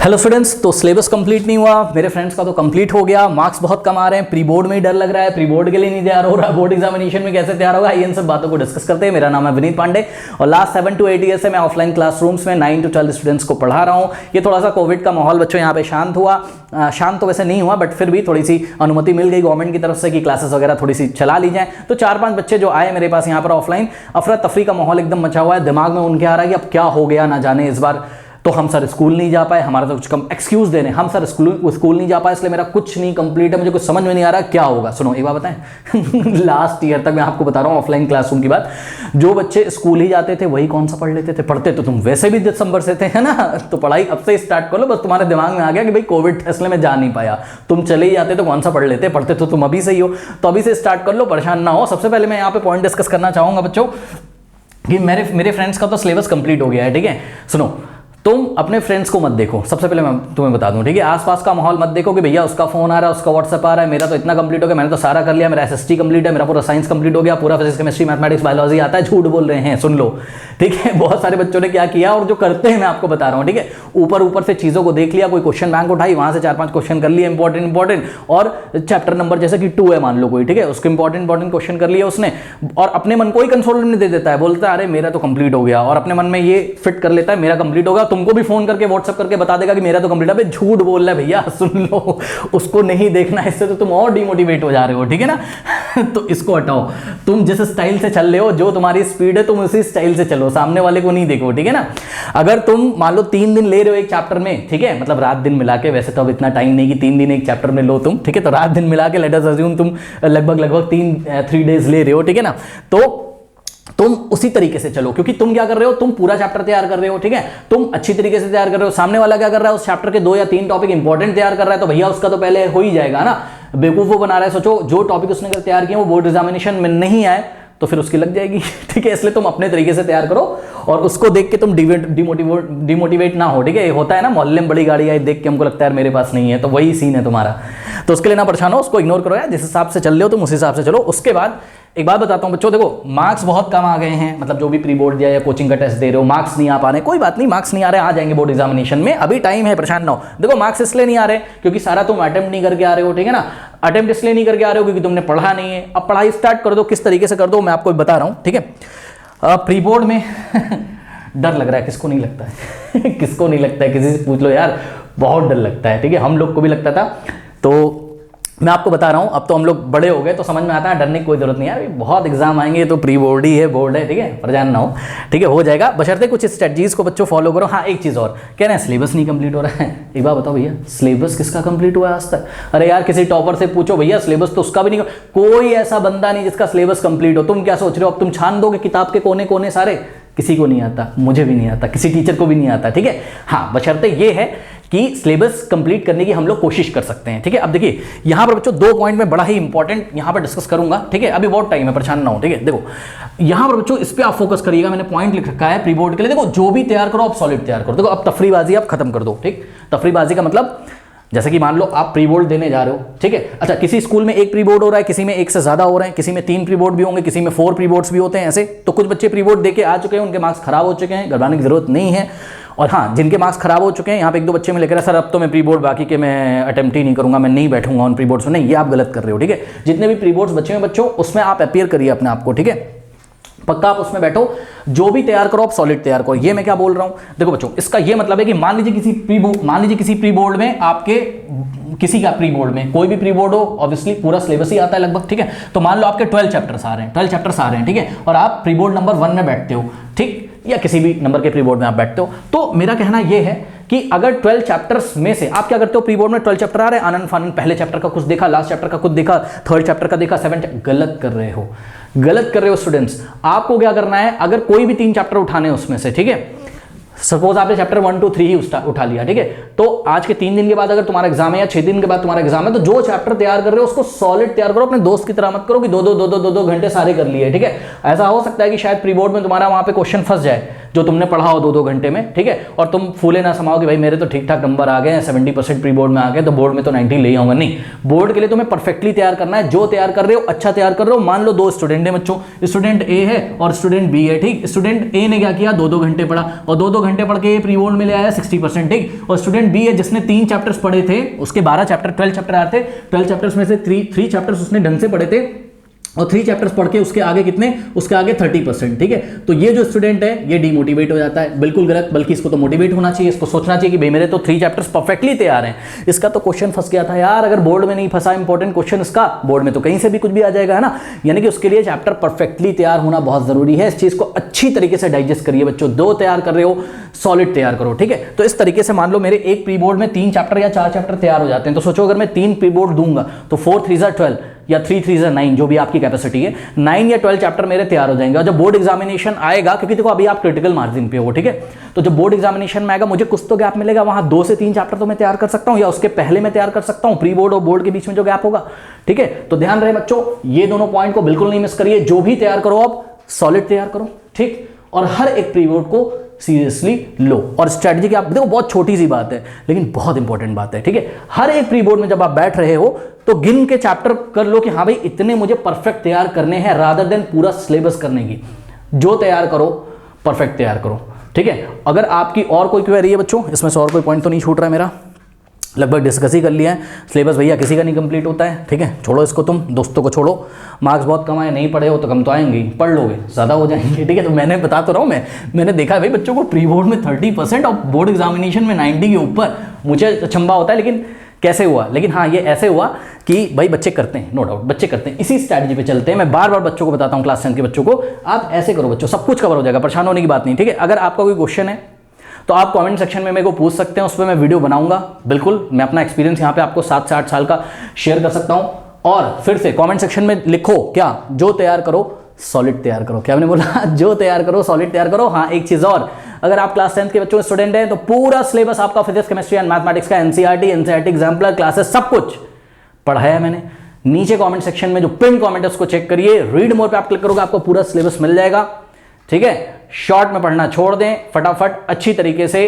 Hello students, तो syllabus complete नहीं हुआ, मेरे फ्रेंड्स का तो कंप्लीट हो गया। मार्क्स बहुत कम आ रहे हैं, प्री बोर्ड में ही डर लग रहा है, प्री बोर्ड के लिए नहीं तैयार हो रहा, बोर्ड एग्जामिनेशन में कैसे तैयार होगा, आइए इन सब बातों को डिस्कस करते हैं। मेरा नाम है विनीत पांडे और लास्ट 7 to 8 ईयर से मैं ऑफलाइन क्लासरूम्स में 9 to 12 स्टूडेंट्स को पढ़ा रहा हूँ। ये थोड़ा सा कोविड का माहौल बच्चों यहाँ पे शांत हुआ, शांत तो वैसे नहीं हुआ बट फिर भी थोड़ी सी अनुमति मिल गई गवर्नमेंट की तरफ से कि क्लासेस वगैरह थोड़ी सी चला ली जाए। तो 4-5 बच्चे जो आए मेरे पास यहाँ पर ऑफलाइन, अफरा तफरी का माहौल एकदम मचा हुआ है, दिमाग में उनके आ रहा है कि अब क्या हो गया ना जाने, इस बार तो हम सर स्कूल नहीं जा पाए, हमारा तो कुछ कम एक्सक्यूज दे रहे हैं, हम सर स्कूल नहीं जा पाए इसलिए मेरा कुछ नहीं कंप्लीट है, मुझे कुछ समझ में नहीं आ रहा क्या होगा। सुनो एक बात बताएं लास्ट ईयर तक मैं आपको बता रहा हूँ ऑफलाइन क्लासरूम की बात, जो बच्चे स्कूल ही जाते थे वही कौन सा पढ़ लेते थे, पढ़ते तो तुम वैसे भी दिसंबर से थे, है ना। तो पढ़ाई अब से स्टार्ट कर लो, बस तुम्हारे दिमाग में आ गया कि भाई कोविड था इसलिए मैं जा नहीं पाया, तुम चले ही जाते तो कौन सा पढ़ लेते, पढ़ते तो तुम अभी से ही हो, तो अभी से स्टार्ट कर लो, परेशान ना हो। सबसे पहले मैं यहाँ पे पॉइंट डिस्कस करना चाहूंगा बच्चों कि मेरे फ्रेंड्स का तो सिलेबस कंप्लीट हो गया है, ठीक है। सुनो, तुम अपने फ्रेंड्स को मत देखो, सबसे पहले मैं तुम्हें बता दूं, ठीक है। आसपास का माहौल मत देखो कि भैया उसका फोन आ रहा है, उसका व्हाट्सएप आ रहा है, मेरा तो इतना कंप्लीट हो गया, मैंने तो सारा कर लिया, मेरा एसएसटी कंप्लीट है, मेरा पूरा साइंस कंप्लीट हो गया, पूरा फिजिक्स केमिस्ट्री मैथमेटिक्स बायोलॉजी आता है। झूठ बोल रहे हैं, सुन लो, ठीक है। बहुत सारे बच्चों ने क्या किया और जो करते हैं मैं आपको बता रहा हूँ, ठीक है। ऊपर से चीजों को देख लिया, कोई क्वेश्चन बैंक उठाई, वहां से 4-5 क्वेश्चन कर लिए इंपॉर्टेंट, और चैप्टर नंबर जैसे कि 2 है मान लो कोई, ठीक है, उसके इंपॉर्टेंट क्वेश्चन कर लिया उसने, और अपने मन को ही कंसोल नहीं दे देता है, बोलता है अरे मेरा तो कंप्लीट हो गया, और अपने मन में ये फिट कर लेता है मेरा कंप्लीट होगा, तुमको भी फोन करके व्हाट्सएप करके बता देगा कि मेरा तो कंप्लीट है। झूठ बोल रहा है भैया, सुन लो, उसको नहीं देखना, इससे तो तुम और डिमोटिवेट हो जा रहे हो, ठीक है ना। तो इसको हटाओ, तुम जिस स्टाइल से चल रहे हो, जो तुम्हारी स्पीड है तुम उसी स्टाइल से चलो, सामने वाले को नहीं देखो, ठीक है ना। अगर तुम मान लो 3 दिन ले रहे हो एक चैप्टर में, ठीक है, मतलब रात दिन मिला के, वैसे तो अब इतना टाइम नहीं कि 3 दिन एक चैप्टर में लो तुम, ठीक है, तो रात दिन मिला के लेट अस अज्यूम तुम लगभग 3 डेज ले रहे हो, ठीक है ना। तो तुम उसी तरीके से चलो, क्योंकि तुम क्या कर रहे हो, तुम पूरा चैप्टर तैयार कर रहे हो, ठीक है, तुम अच्छी तरीके से तैयार कर रहे हो। सामने वाला क्या कर रहा है, उस चैप्टर के 2 या 3 टॉपिक इंपॉर्टेंट तैयार कर रहा है, तो भैया उसका तो पहले हो ही जाएगा ना। बेवकूफ वो बना रहा है, सोचो जो टॉपिक उसने अगर तैयार किया वो बोर्ड एग्जामिनेशन में नहीं आए तो फिर उसकी लग जाएगी, ठीक है। इसलिए तुम अपने तरीके से तैयार करो और उसको देख के तुम डिमोटिवेट ना हो, ठीक है। होता है ना मोहल्ले में बड़ी गाड़ी आई, देख के हमको लगता है मेरे पास नहीं है, तो वही सीन है तुम्हारा, तो उसके लिए ना परेशान हो, उसको इग्नोर करो यार, जिस हिसाब से चल रहे हो तुम उस हिसाब से चलो। उसके बाद एक बात बताता हूं बच्चों, देखो मार्क्स बहुत कम आ गए हैं, मतलब जो भी प्री बोर्ड दिया या कोचिंग का टेस्ट दे रहे हो, मार्क्स नहीं आ पा रहे, कोई बात नहीं, मार्क्स नहीं आ रहे, आ जाएंगे बोर्ड एग्जामिनेशन में, अभी टाइम है, परेशान ना हो। देखो मार्क्स इसलिए नहीं आ रहे क्योंकि सारा तुम अटेम्प्ट नहीं करके आ रहे हो, ठीक है ना। अटेम्प्ट इसलिए नहीं करके आ रहे हो क्योंकि तुमने पढ़ा नहीं है। अब पढ़ाई स्टार्ट कर दो, किस तरीके से कर दो मैं आपको बता रहा हूं, ठीक है। प्री बोर्ड में डर लग रहा है, किसको नहीं लगता है किसको नहीं लगता है, किसी से पूछ लो यार, बहुत डर लगता है, ठीक है, हम लोग को भी लगता था। तो मैं आपको बता रहा हूं, अब तो हम लोग बड़े हो गए तो समझ में आता है, डरने की कोई जरूरत नहीं है, बहुत एग्जाम आएंगे, तो प्री बोर्ड ही है, बोर्ड है, ठीक है, परेशान ना हो, ठीक है, हो जाएगा, बशर्ते कुछ स्ट्रेटजीज को बच्चों फॉलो करो। हाँ एक चीज और कह रहे हैं, सिलेबस नहीं कंप्लीट हो रहा है, एक बात बताओ भैया, सिलेबस किसका कंप्लीट हुआ है आज तक? अरे यार किसी टॉपर से पूछो भैया, सिलेबस तो उसका भी नहीं, कोई ऐसा बंदा नहीं जिसका सिलेबस कंप्लीट हो। तुम क्या सोच रहे हो, अब तुम छान दोगे किताब के कोने कोने सारे? किसी को नहीं आता, मुझे भी नहीं आता, किसी टीचर को भी नहीं आता, ठीक है। हाँ बशर्ते ये है कि सिलेबस कंप्लीट करने की हम लोग कोशिश कर सकते हैं, ठीक है। अब देखिए यहां पर बच्चों 2 पॉइंट में बड़ा ही इंपॉर्टेंट यहां पर डिस्कस करूंगा, ठीक है, अभी बहुत टाइम है, परेशान ना हो, ठीक है। देखो यहां पर बच्चों इस पे आप फोकस करिएगा, मैंने पॉइंट लिख रखा है प्री बोर्ड के लिए। देखो जो भी तैयार करो आप सॉलिड तैयार करो। देखो अब तफरीबाजी आप खत्म कर दो, ठीक। तफरीबाजी का मतलब जैसे कि मान लो आप प्री बोर्ड देने जा रहे हो, ठीक है, अच्छा किसी स्कूल में 1 प्री बोर्ड हो रहा है, किसी में 1 से ज्यादा हो रहे हैं, किसी में 3 प्री बोर्ड भी होंगे, किसी में 4 प्री बोर्ड्स भी होते हैं, ऐसे। तो कुछ बच्चे प्री बोर्ड देके आ चुके हैं, उनके मार्क्स खराब हो चुके हैं, घबराने की जरूरत नहीं है। और हाँ जिनके मार्क्स खराब हो चुके हैं, यहाँ पे 1-2 बच्चे में लेकर सर अब तो मैं प्री बोर्ड बाकी के मैं अटेम्प्ट ही नहीं करूंगा, मैं नहीं बैठूंगा उन प्री बोर्ड्स में, नहीं, ये आप गलत कर रहे हो, ठीक है। जितने भी प्री बोर्ड्स बच्चे हैं बच्चों, उसमें आप अपीयर करिए अपने आप को, ठीक है, पक्का आप उसमें बैठो, जो भी तैयार करो आप सॉलिड तैयार करो। ये मैं क्या बोल रहा हूं, देखो बच्चों इसका ये मतलब है कि मान लीजिए किसी प्री बोर्ड में आपके, किसी का प्री बोर्ड में, कोई भी प्री बोर्ड हो, ऑब्वियसली पूरा सिलेबस ही आता है लगभग, ठीक है। तो मान लो आपके 12 चैप्टर्स आ रहे हैं, ठीक है, और आप प्री बोर्ड नंबर 1 में बैठते हो, ठीक, या किसी भी नंबर के प्री बोर्ड में आप बैठते हो, तो मेरा कहना यह है कि अगर 12 चैप्टर्स में से आप क्या करते हो, प्री बोर्ड में 12 चैप्टर आ रहे हैं, आनंद फानंद पहले चैप्टर का कुछ देखा, लास्ट चैप्टर का कुछ देखा, 3rd चैप्टर का देखा, 7th, गलत कर रहे हो स्टूडेंट्स। आपको क्या करना है, अगर कोई भी 3 चैप्टर उठाने हैं उसमें से, ठीक है, सपोज आपने चैप्टर 1 2 3 ही उठा लिया, ठीक है, तो आज के 3 दिन के बाद अगर तुम्हारा एग्जाम है या 6 दिन के बाद तुम्हारा एग्जाम है, तो जो चैप्टर तैयार कर रहे हो उसको सॉलिड तैयार करो, अपने दोस्त की तरह मत करो कि 2 घंटे सारे कर लिए, ठीक है। ऐसा हो सकता है कि शायद प्री बोर्ड में तुम्हारा वहां पे क्वेश्चन फंस जाए, जो तुमने पढ़ा हो 2-2 घंटे में, ठीक है, और तुम फूले ना समाओ कि भाई मेरे तो ठीक ठाक नंबर आ गए हैं, 70% प्री बोर्ड में आ गए तो बोर्ड में तो 90 ले आऊंगा। नहीं, बोर्ड के लिए तुम्हें परफेक्टली तैयार करना है। जो तैयार कर रहे हो अच्छा तैयार कर रहे हो। मान लो 2 स्टूडेंट है बच्चों, स्टूडेंट ए है और स्टूडेंट बी है, ठीक। स्टूडेंट ए ने क्या किया, 2-2 घंटे पढ़ा और 2-2 घंटे पढ़ के प्री बोर्ड में ले आया 60%, ठीक। और स्टूडेंट बी है जिसने 3 चैप्टर्स पढ़े थे, उसके 12 चैप्टर 12 चैप्टर आए थे, 12 चैप्टर्स में से 3 चैप्टर्स उसने ढंग से पढ़े थे और 3 चैप्टर्स पढ़ के उसके आगे कितने, उसके आगे 30%, ठीक है। तो ये जो स्टूडेंट है ये डीमोटिवेट हो जाता है, बिल्कुल गलत, बल्कि इसको तो मोटिवेट होना चाहिए, इसको सोचना चाहिए कि भाई मेरे तो 3 चैप्टर्स परफेक्टली तैयार हैं। इसका तो क्वेश्चन फंस गया था यार, अगर बोर्ड में नहीं फंसा इंपॉर्टेंट क्वेश्चन इसका, बोर्ड में तो कहीं से भी कुछ भी आ जाएगा, है ना। यानी कि उसके लिए चैप्टर परफेक्टली तैयार होना बहुत जरूरी है। इस चीज को अच्छी तरीके से डाइजेस्ट करिए बच्चों। 2 तैयार कर रहे हो, सॉलिड तैयार करो, ठीक है। तो इस तरीके से मान लो मेरे एक प्री बोर्ड में 3 चैप्टर या 4 चैप्टर तैयार हो जाते हैं, तो सोचो अगर मैं 3 प्री बोर्ड दूंगा तो 4 3 12 या 3 3 9, जो भी आपकी कैपेसिटी है, 9 या 12 चैप्टर मेरे तैयार हो जाएंगे। और जब बोर्ड एग्जामिनेशन आएगा, क्योंकि देखो अभी आप क्रिटिकल मार्जिन पे हो, ठीक है, तो जब बोर्ड एग्जामिनेशन में आएगा मुझे कुछ तो गैप मिलेगा, वहां 2 से 3 चैप्टर तो मैं तैयार कर सकता हूं या उसके पहले मैं तैयार कर सकता हूं, प्री बोर्ड और बोर्ड के बीच में जो गैप होगा, ठीक है। तो ध्यान रहे बच्चों, ये दोनों पॉइंट को बिल्कुल नहीं मिस करिए। जो भी तैयार करो आप सॉलिड तैयार करो, ठीक, और हर एक प्री बोर्ड को सीरियसली लो। और स्ट्रेटजी की आप देखो, बहुत छोटी सी बात है लेकिन बहुत इंपॉर्टेंट बात है, ठीक है। हर एक प्री बोर्ड में जब आप बैठ रहे हो तो गिन के चैप्टर कर लो कि हाँ भाई इतने मुझे परफेक्ट तैयार करने हैं, रादर देन पूरा सिलेबस करने की। जो तैयार करो परफेक्ट तैयार करो, ठीक है। अगर आपकी और कोई क्वेरी है बच्चों, इसमें से और कोई पॉइंट तो नहीं छूट रहा है मेरा, लगभग डिस्कस ही कर लिया है। सिलेबस भैया किसी का नहीं कंप्लीट होता है, ठीक है, छोड़ो इसको, तुम दोस्तों को छोड़ो। मार्क्स बहुत कम आए, नहीं पढ़े हो तो कम तो आएंगे, पढ़ लोगे ज़्यादा हो जाएंगे, ठीक है। तो मैंने बता तो रहा हूँ, मैंने देखा है भाई बच्चों को प्री बोर्ड में 30% और बोर्ड एग्जामिनेशन में 90 के ऊपर। मुझे अचंभा होता है लेकिन कैसे हुआ, लेकिन हाँ ये ऐसे हुआ कि भाई बच्चे करते हैं, नो डाउट बच्चे करते हैं, इसी स्ट्रैटेजी पे चलते हैं। मैं बार बार बच्चों को बताता हूँ, क्लास 10 के बच्चों को, आप ऐसे करो बच्चों, सब कुछ कवर हो जाएगा, परेशान होने की बात नहीं, ठीक है। अगर आपका कोई क्वेश्चन है तो आप कमेंट सेक्शन में मेरे को पूछ सकते हैं, उस पर मैं वीडियो बनाऊंगा, बिल्कुल। मैं अपना एक्सपीरियंस यहाँ पे आपको 7 से 8 साल का शेयर कर सकता हूँ। और फिर से कमेंट सेक्शन में लिखो क्या, जो तैयार करो सॉलिड तैयार करो। क्या मैंने बोला, जो तैयार करो सॉलिड तैयार करो। हाँ एक चीज और, अगर आप क्लास 10 के बच्चों स्टूडेंट हैं तो पूरा सिलेबस आपका फिजिक्स केमिस्ट्री एंड मैथमेटिक्स का, एनसीईआरटी एग्जाम्पलर क्लासेस सब कुछ पढ़ाया है मैंने। नीचे कमेंट सेक्शन में जो पिन कमेंट है उसको चेक करिए, रीड मोर पे आप क्लिक करोगे, आपको पूरा सिलेबस मिल जाएगा, ठीक है। शॉर्ट में पढ़ना छोड़ दें, फटाफट अच्छी तरीके से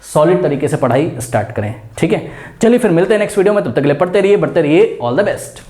सॉलिड तरीके से पढ़ाई स्टार्ट करें, ठीक है। चलिए फिर मिलते हैं नेक्स्ट वीडियो में, तब तक के लिए पढ़ते रहिए, बढ़ते रहिए, ऑल द बेस्ट।